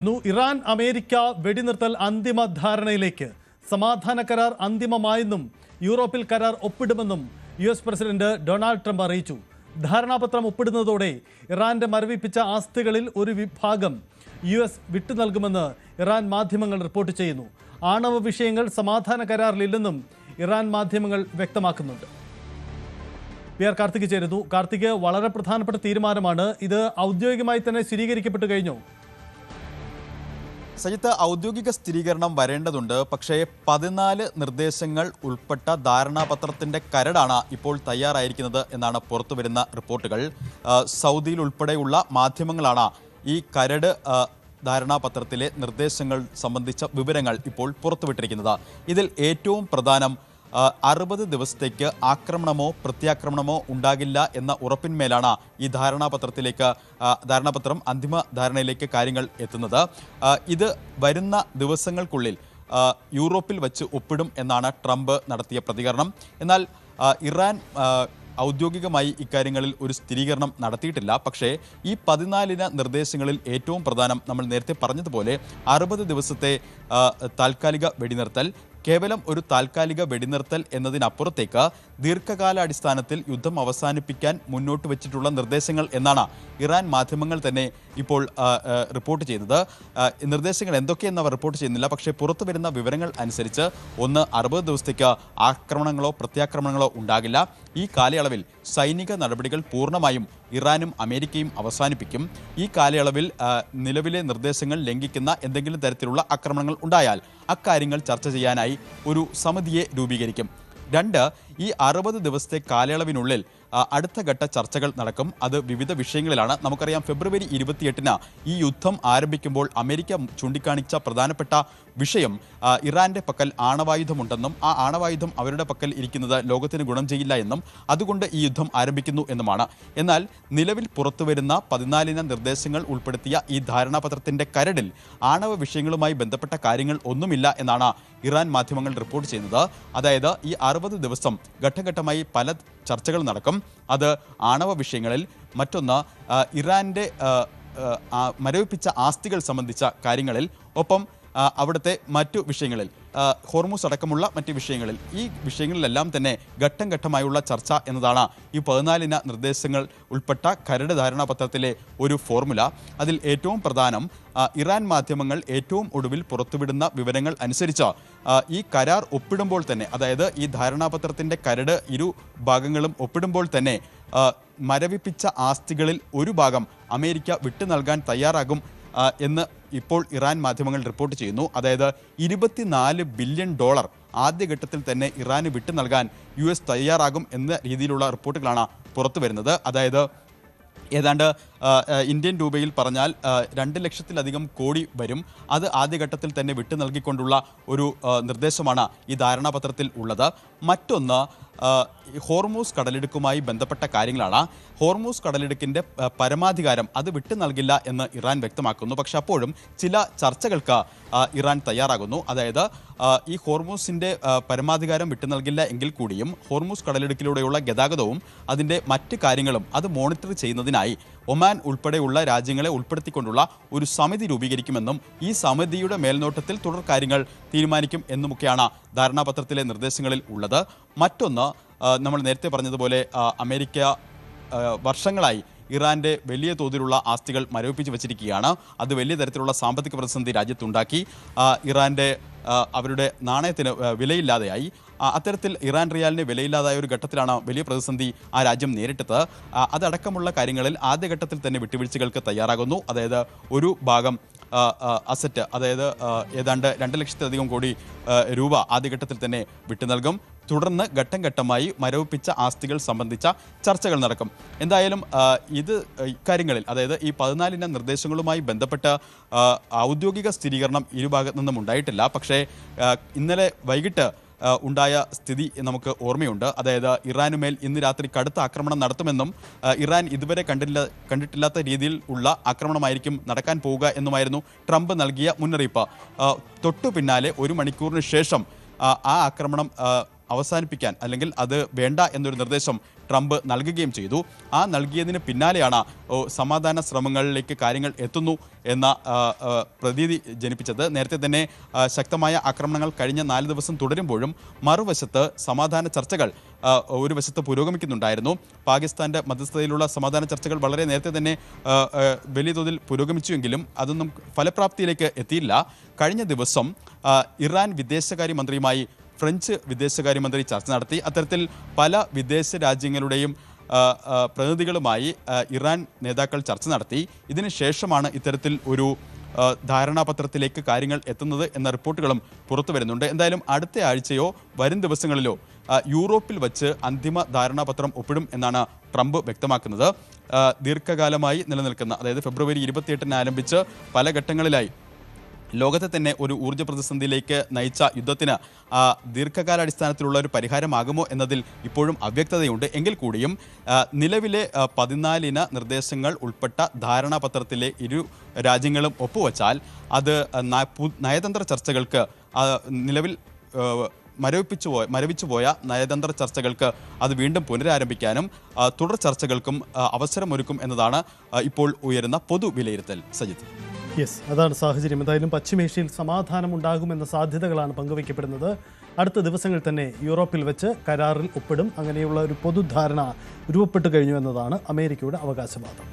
Iran America വെടിനിർത്തൽ അന്തിമ ധാരണയിലേക്ക് സമാധാന കരാർ അന്തിമമായെന്നും യൂറോപ്പിൽ കരാർ ഒപ്പിടുമെന്നും US പ്രസിഡന്റ് ഡൊണാൾഡ് ട്രംപ് അറിയിച്ചു. ധാരണാപത്രം ഒപ്പിടുന്നതോടെ ഇറാന്റെ മരവിപ്പിച്ച ആസ്തികളിൽ ഒരു വിഭാഗം US വിട്ടു നൽകുമെന്ന് ഇറാൻ മാധ്യമങ്ങൾ റിപ്പോർട്ട് ചെയ്യുന്നു. ആണവ വിഷയങ്ങൾ സമാധാന കരാറിലില്ലെന്നും ഇറാൻ മാധ്യമങ്ങൾ വ്യക്തമാക്കുന്നുണ്ട്. കാർത്തിക് ചേരുന്നു. കാർത്തിക്, വളരെ പ്രധാനപ്പെട്ട തീരുമാനമാണ് ഇത്. ഔദ്യോഗികമായി തന്നെ സ്ഥിരീകരിക്കപ്പെട്ടു കഴിഞ്ഞു. സജിത്ത്, ഔദ്യോഗിക സ്ഥിരീകരണം വരേണ്ടതുണ്ട്. പക്ഷേ 14 നിർദ്ദേശങ്ങൾ ഉൾപ്പെട്ട ധാരണാപത്രത്തിന്റെ കരടാണ് ഇപ്പോൾ തയ്യാറായിരിക്കുന്നത് എന്നാണ് പുറത്തുവരുന്ന റിപ്പോർട്ടുകൾ. സൗദിയിൽ ഉൾപ്പെടെയുള്ള മാധ്യമങ്ങളാണ് ഈ കരട് ധാരണാപത്രത്തിലെ നിർദ്ദേശങ്ങൾ സംബന്ധിച്ച വിവരങ്ങൾ ഇപ്പോൾ പുറത്തുവിട്ടിരിക്കുന്നത്. ഇതിൽ ഏറ്റവും പ്രധാനം 60 ദിവസത്തേക്ക് ആക്രമണമോ പ്രത്യാക്രമണമോ ഉണ്ടാകില്ല എന്ന ഉറപ്പിന്മേലാണ് ഈ ധാരണാപത്രം അന്തിമ ധാരണയിലേക്ക് കാര്യങ്ങൾ എത്തുന്നത്. ഇത് വരുന്ന ദിവസങ്ങൾക്കുള്ളിൽ യൂറോപ്പിൽ വച്ച് ഒപ്പിടും എന്നാണ് ട്രംപ് നടത്തിയ പ്രതികരണം. എന്നാൽ ഇറാൻ ഔദ്യോഗികമായി ഇക്കാര്യങ്ങളിൽ ഒരു സ്ഥിരീകരണം നടത്തിയിട്ടില്ല. പക്ഷേ ഈ 14 നിർദ്ദേശങ്ങളിൽ ഏറ്റവും പ്രധാനം നമ്മൾ നേരത്തെ പറഞ്ഞതുപോലെ 60 ദിവസത്തെ താൽക്കാലിക വെടിനിർത്തൽ, കേവലം ഒരു താൽക്കാലിക വെടിനിർത്തൽ എന്നതിനപ്പുറത്തേക്ക് ദീർഘകാലാടിസ്ഥാനത്തിൽ യുദ്ധം അവസാനിപ്പിക്കാൻ മുന്നോട്ട് വെച്ചിട്ടുള്ള നിർദ്ദേശങ്ങൾ എന്നാണ് ഇറാൻ മാധ്യമങ്ങൾ തന്നെ ഇപ്പോൾ റിപ്പോർട്ട് ചെയ്യുന്നത്. നിർദ്ദേശങ്ങൾ എന്തൊക്കെയെന്ന് അവർ റിപ്പോർട്ട് ചെയ്യുന്നില്ല. പക്ഷേ പുറത്തു വരുന്ന വിവരങ്ങൾ അനുസരിച്ച് 60 ദിവസത്തേക്ക് ആക്രമണങ്ങളോ പ്രത്യാക്രമണങ്ങളോ ഉണ്ടാകില്ല. ഈ കാലയളവിൽ സൈനിക നടപടികൾ പൂർണ്ണമായും ഇറാനും അമേരിക്കയും അവസാനിപ്പിക്കും. ഈ കാലയളവിൽ നിലവിലെ നിർദ്ദേശങ്ങൾ ലംഘിക്കുന്ന എന്തെങ്കിലും തരത്തിലുള്ള ആക്രമണങ്ങൾ ഉണ്ടായാൽ അക്കാര്യങ്ങൾ ചർച്ച ചെയ്യാനായി ഒരു സമിതിയെ രൂപീകരിക്കും. 2, ഈ 60 ദിവസത്തെ കാലയളവിനുള്ളിൽ അടുത്ത ഘട്ട ചർച്ചകൾ നടക്കും. അത് വിവിധ വിഷയങ്ങളിലാണ്. നമുക്കറിയാം, ഫെബ്രുവരി 28-ന് ഈ യുദ്ധം ആരംഭിക്കുമ്പോൾ അമേരിക്ക ചൂണ്ടിക്കാണിച്ച പ്രധാനപ്പെട്ട വിഷയം ഇറാന്റെ പക്കൽ ആണവായുധമുണ്ടെന്നും ആ ആണവായുധം അവരുടെ പക്കൽ ഇരിക്കുന്നത് ലോകത്തിന് ഗുണം ചെയ്യില്ല എന്നും അതുകൊണ്ട് ഈ യുദ്ധം ആരംഭിക്കുന്നു എന്നുമാണ്. എന്നാൽ നിലവിൽ പുറത്തുവരുന്ന 14 നിർദ്ദേശങ്ങൾ ഉൾപ്പെടുത്തിയ ഈ ധാരണാപത്രത്തിന്റെ കരടിൽ ആണവ വിഷയങ്ങളുമായി ബന്ധപ്പെട്ട കാര്യങ്ങൾ ഒന്നുമില്ല എന്നാണ് ഇറാൻ മാധ്യമങ്ങൾ റിപ്പോർട്ട് ചെയ്യുന്നത്. അതായത് ഈ 60 ദിവസം ഘട്ടഘട്ടമായി പല ചർച്ചകൾ നടക്കും. അത് ആണവ വിഷയങ്ങളിൽ, മറ്റൊന്ന് ഇറാന്റെ മരവിപ്പിച്ച ആസ്തികൾ സംബന്ധിച്ച കാര്യങ്ങളിൽ, ഒപ്പം അവിടുത്തെ മറ്റു വിഷയങ്ങളിൽ, ഹോർമൂസ് അടക്കമുള്ള മറ്റ് വിഷയങ്ങളിൽ, ഈ വിഷയങ്ങളിലെല്ലാം തന്നെ ഘട്ടം ഘട്ടമായുള്ള ചർച്ച എന്നതാണ് ഈ 14 നിർദ്ദേശങ്ങൾ ഉൾപ്പെട്ട കരട് ധാരണാപത്രത്തിലെ ഒരു ഫോർമുല. അതിൽ ഏറ്റവും പ്രധാനം ഇറാൻ മാധ്യമങ്ങൾ ഏറ്റവും ഒടുവിൽ പുറത്തുവിടുന്ന വിവരങ്ങൾ അനുസരിച്ച് ഈ കരാർ ഒപ്പിടുമ്പോൾ തന്നെ, അതായത് ഈ ധാരണാപത്രത്തിൻ്റെ കരട് ഇരു ഭാഗങ്ങളും ഒപ്പിടുമ്പോൾ തന്നെ മരവിപ്പിച്ച ആസ്തികളിൽ ഒരു ഭാഗം അമേരിക്ക വിട്ടു നൽകാൻ തയ്യാറാകും എന്ന് ഇപ്പോൾ ഇറാൻ മാധ്യമങ്ങൾ റിപ്പോർട്ട് ചെയ്യുന്നു. അതായത് $24 ബില്യൺ ആദ്യഘട്ടത്തിൽ തന്നെ ഇറാന് വിട്ടു നൽകാൻ US തയ്യാറാകും എന്ന രീതിയിലുള്ള റിപ്പോർട്ടുകളാണ് പുറത്തു വരുന്നത്. അതായത് ഏതാണ്ട് ഇന്ത്യൻ രൂപയിൽ പറഞ്ഞാൽ 2 ലക്ഷത്തിലധികം കോടി വരും. അത് ആദ്യഘട്ടത്തിൽ തന്നെ വിട്ടു നൽകിക്കൊണ്ടുള്ള ഒരു നിർദ്ദേശമാണ് ഈ ധാരണാപത്രത്തിൽ ഉള്ളത്. മറ്റൊന്ന് ഹോർമൂസ് കടലിടുക്കുമായി ബന്ധപ്പെട്ട കാര്യങ്ങളാണ്. ഹോർമൂസ് കടലിടുക്കിൻ്റെ പരമാധികാരം അത് വിട്ടു നൽകില്ല എന്ന് ഇറാൻ വ്യക്തമാക്കുന്നു. പക്ഷെ അപ്പോഴും ചില ചർച്ചകൾക്ക് ഇറാൻ തയ്യാറാകുന്നു. അതായത് ഈ ഹോർമൂസിൻ്റെ പരമാധികാരം വിട്ടു നൽകില്ല എങ്കിൽ കൂടിയും ഹോർമൂസ് കടലിടുക്കിലൂടെയുള്ള ഗതാഗതവും അതിൻ്റെ മറ്റ് കാര്യങ്ങളും അത് മോണിറ്റർ ചെയ്യുന്നതിനായി ഒമാൻ ഉൾപ്പെടെയുള്ള രാജ്യങ്ങളെ ഉൾപ്പെടുത്തിക്കൊണ്ടുള്ള ഒരു സമിതി രൂപീകരിക്കുമെന്നും ഈ സമിതിയുടെ മേൽനോട്ടത്തിൽ തുടർ കാര്യങ്ങൾ തീരുമാനിക്കും എന്നുമൊക്കെയാണ് ധാരണാപത്രത്തിലെ നിർദ്ദേശങ്ങളിൽ ഉള്ളത്. മറ്റൊന്ന്, നമ്മൾ നേരത്തെ പറഞ്ഞതുപോലെ അമേരിക്ക വർഷങ്ങളായി ഇറാന്റെ വലിയ തോതിലുള്ള ആസ്തികൾ മരവിപ്പിച്ച് വച്ചിരിക്കുകയാണ്. അത് വലിയ തരത്തിലുള്ള സാമ്പത്തിക പ്രതിസന്ധി രാജ്യത്തുണ്ടാക്കി. ഇറാന്റെ അവരുടെ നാണയത്തിന് വിലയില്ലാതെയായി. അത്തരത്തിൽ ഇറാൻ റിയാലിന് വിലയില്ലാതായ ഒരു ഘട്ടത്തിലാണ് വലിയ പ്രതിസന്ധി ആ രാജ്യം നേരിട്ടത്. അതടക്കമുള്ള കാര്യങ്ങളിൽ ആദ്യഘട്ടത്തിൽ തന്നെ വിട്ടുവീഴ്ചകൾക്ക് തയ്യാറാകുന്നു. അതായത് ഒരു ഭാഗം അസറ്റ്, അതായത് ഏതാണ്ട് 2 ലക്ഷത്തിലധികം കോടി രൂപ ആദ്യഘട്ടത്തിൽ തന്നെ വിട്ടു നൽകും. തുടർന്ന് ഘട്ടം ഘട്ടമായി മരവിപ്പിച്ച ആസ്തികൾ സംബന്ധിച്ച ചർച്ചകൾ നടക്കും. എന്തായാലും ഇക്കാര്യങ്ങളിൽ, അതായത് ഈ 14 നിർദ്ദേശങ്ങളുമായി ബന്ധപ്പെട്ട് ഔദ്യോഗിക സ്ഥിരീകരണം ഇരുഭാഗത്തു നിന്നും ഉണ്ടായിട്ടില്ല. പക്ഷേ ഇന്നലെ വൈകിട്ട് ഉണ്ടായ സ്ഥിതി നമുക്ക് ഓർമ്മയുണ്ട്. അതായത് ഇറാനുമേൽ ഇന്ന് രാത്രി കടുത്ത ആക്രമണം നടത്തുമെന്നും ഇറാൻ ഇതുവരെ കണ്ടിട്ടില്ലാത്ത രീതിയിൽ ഉള്ള ആക്രമണമായിരിക്കും നടക്കാൻ പോവുക എന്നുമായിരുന്നു ട്രംപ് നൽകിയ മുന്നറിയിപ്പ്. തൊട്ടു പിന്നാലെ 1 മണിക്കൂറിന് ശേഷം ആ ആക്രമണം അവസാനിപ്പിക്കാൻ അല്ലെങ്കിൽ അത് വേണ്ട എന്നൊരു നിർദ്ദേശം ട്രംപ് നൽകുകയും ചെയ്തു. ആ നൽകിയതിന് പിന്നാലെയാണ് സമാധാന ശ്രമങ്ങളിലേക്ക് കാര്യങ്ങൾ എത്തുന്നു എന്ന പ്രതീതി ജനിപ്പിച്ചത്. നേരത്തെ തന്നെ ശക്തമായ ആക്രമണങ്ങൾ കഴിഞ്ഞ 4 ദിവസം തുടരുമ്പോഴും മറുവശത്ത് സമാധാന ചർച്ചകൾ ഒരു വശത്ത് പുരോഗമിക്കുന്നുണ്ടായിരുന്നു. പാകിസ്ഥാന്റെ മധ്യസ്ഥതയിലുള്ള സമാധാന ചർച്ചകൾ വളരെ നേരത്തെ തന്നെ വലിയ തോതിൽ പുരോഗമിച്ചുവെങ്കിലും അതൊന്നും ഫലപ്രാപ്തിയിലേക്ക് എത്തിയില്ല. കഴിഞ്ഞ ദിവസം ഇറാൻ വിദേശകാര്യമന്ത്രിയുമായി ഫ്രഞ്ച് വിദേശകാര്യമന്ത്രി ചർച്ച നടത്തി. അത്തരത്തിൽ പല വിദേശ രാജ്യങ്ങളുടെയും പ്രതിനിധികളുമായി ഇറാൻ നേതാക്കൾ ചർച്ച നടത്തി. ഇതിന് ശേഷമാണ് ഇത്തരത്തിൽ ഒരു ധാരണാപത്രത്തിലേക്ക് കാര്യങ്ങൾ എത്തുന്നത് എന്ന റിപ്പോർട്ടുകളും പുറത്തു വരുന്നുണ്ട്. എന്തായാലും അടുത്ത ആഴ്ചയോ വരും ദിവസങ്ങളിലോ യൂറോപ്പിൽ വച്ച് അന്തിമ ധാരണാപത്രം ഒപ്പിടും എന്നാണ് ട്രംപ് വ്യക്തമാക്കുന്നത്. ദീർഘകാലമായി നിലനിൽക്കുന്ന, അതായത് ഫെബ്രുവരി 28-ന് ആരംഭിച്ച് പല ഘട്ടങ്ങളിലായി ലോകത്തെ തന്നെ ഒരു ഊർജ്ജ പ്രതിസന്ധിയിലേക്ക് നയിച്ച യുദ്ധത്തിന് ദീർഘകാലാടിസ്ഥാനത്തിലുള്ള ഒരു പരിഹാരമാകുമോ എന്നതിൽ ഇപ്പോഴും അവ്യക്തതയുണ്ട്. എങ്കിൽ കൂടിയും നിലവിലെ 14 നിർദ്ദേശങ്ങൾ ഉൾപ്പെട്ട ധാരണാപത്രത്തിലെ ഇരു രാജ്യങ്ങളും ഒപ്പുവച്ചാൽ അത് നയതന്ത്ര ചർച്ചകൾക്ക് നിലവിൽ മരവിച്ചുപോയ നയതന്ത്ര ചർച്ചകൾക്ക് അത് വീണ്ടും പുനരാരംഭിക്കാനും തുടർ ചർച്ചകൾക്കും അവസരമൊരുക്കും എന്നതാണ് ഇപ്പോൾ ഉയരുന്ന പൊതു വിലയിരുത്തൽ. സജിത്ത്, അതാണ് സാഹചര്യം. എന്തായാലും പശ്ചിമേഷ്യയിൽ സമാധാനം ഉണ്ടാകുമെന്ന സാധ്യതകളാണ് പങ്കുവയ്ക്കപ്പെടുന്നത്. അടുത്ത ദിവസങ്ങളിൽ തന്നെ യൂറോപ്പിൽ വെച്ച് കരാറിൽ ഒപ്പിടും. അങ്ങനെയുള്ള ഒരു പൊതുധാരണ രൂപപ്പെട്ടു കഴിഞ്ഞു എന്നതാണ് അമേരിക്കയുടെ അവകാശവാദം.